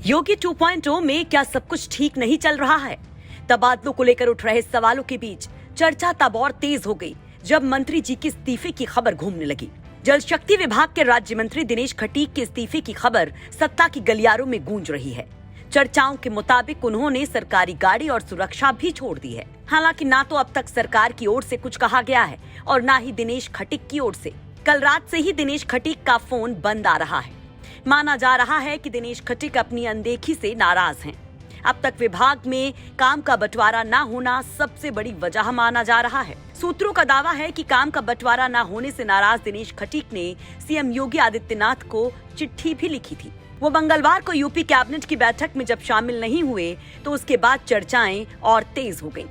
योगी 2.0 में क्या सब कुछ ठीक नहीं चल रहा है? तबादलों को लेकर उठ रहे सवालों के बीच चर्चा तब और तेज हो गई जब मंत्री जी के इस्तीफे की खबर घूमने लगी। जल शक्ति विभाग के राज्य मंत्री दिनेश खटीक के इस्तीफे की खबर सत्ता की गलियारों में गूंज रही है। चर्चाओं के मुताबिक उन्होंने सरकारी गाड़ी और सुरक्षा भी छोड़ दी है। हालांकि ना तो अब तक सरकार की ओर से कुछ कहा गया है और ना ही दिनेश खटीक की ओर से। कल रात से ही दिनेश खटीक का फोन बंद आ रहा है। माना जा रहा है कि दिनेश खटीक अपनी अनदेखी से नाराज हैं। अब तक विभाग में काम का बंटवारा न होना सबसे बड़ी वजह माना जा रहा है। सूत्रों का दावा है कि काम का बंटवारा न होने से नाराज दिनेश खटीक ने सीएम योगी आदित्यनाथ को चिट्ठी भी लिखी थी। वो मंगलवार को यूपी कैबिनेट की बैठक में जब शामिल नहीं हुए तो उसके बाद चर्चाएं और तेज हो गईं।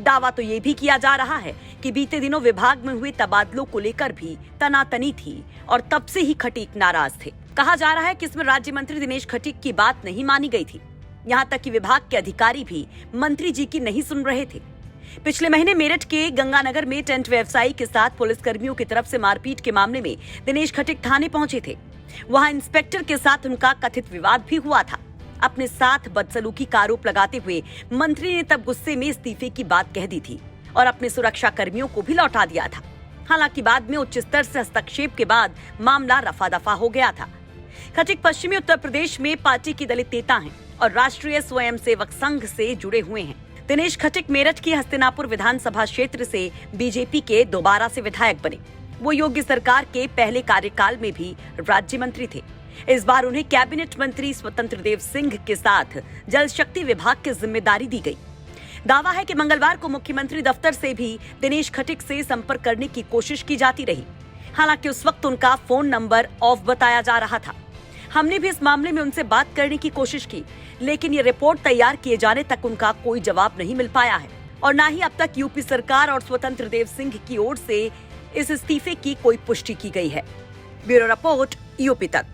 दावा तो ये भी किया जा रहा है कि बीते दिनों विभाग में हुए तबादलों को लेकर भी तनातनी थी और तब से ही खटीक नाराज थे। कहा जा रहा है कि इसमें राज्य मंत्री दिनेश खटीक की बात नहीं मानी गई थी। यहाँ तक कि विभाग के अधिकारी भी मंत्री जी की नहीं सुन रहे थे। पिछले महीने मेरठ के गंगानगर में टेंट व्यवसायी के साथ पुलिसकर्मियों की तरफ से मारपीट के मामले में दिनेश खटीक थाने पहुंचे थे। वहां इंस्पेक्टर के साथ उनका कथित विवाद भी हुआ था। अपने साथ बदसलूकी का आरोप लगाते हुए मंत्री ने तब गुस्से में इस्तीफे की बात कह दी थी और अपने सुरक्षा कर्मियों को भी लौटा दिया था। हालांकि बाद में उच्च स्तर से हस्तक्षेप के बाद मामला रफा दफा हो गया था। खटीक पश्चिमी उत्तर प्रदेश में पार्टी की दलित नेता हैं और राष्ट्रीय स्वयंसेवक संघ से जुड़े हुए हैं। दिनेश खटीक मेरठ की हस्तिनापुर विधानसभा क्षेत्र से बीजेपी के दोबारा से विधायक बने। वो योगी सरकार के पहले कार्यकाल में भी राज्य मंत्री थे। इस बार उन्हें कैबिनेट मंत्री स्वतंत्र देव सिंह के साथ जल शक्ति विभाग की जिम्मेदारी दी गई। दावा है कि मंगलवार को मुख्यमंत्री दफ्तर से भी दिनेश खटीक से संपर्क करने की कोशिश की जाती रही। हालांकि उस वक्त उनका फोन नंबर ऑफ बताया जा रहा था। हमने भी इस मामले में उनसे बात करने की कोशिश की, लेकिन ये रिपोर्ट तैयार किए जाने तक उनका कोई जवाब नहीं मिल पाया है और न ही अब तक यूपी सरकार और स्वतंत्र देव सिंह की ओर से इस इस्तीफे की कोई पुष्टि की गई है। ब्यूरो रिपोर्ट, यूपी तक।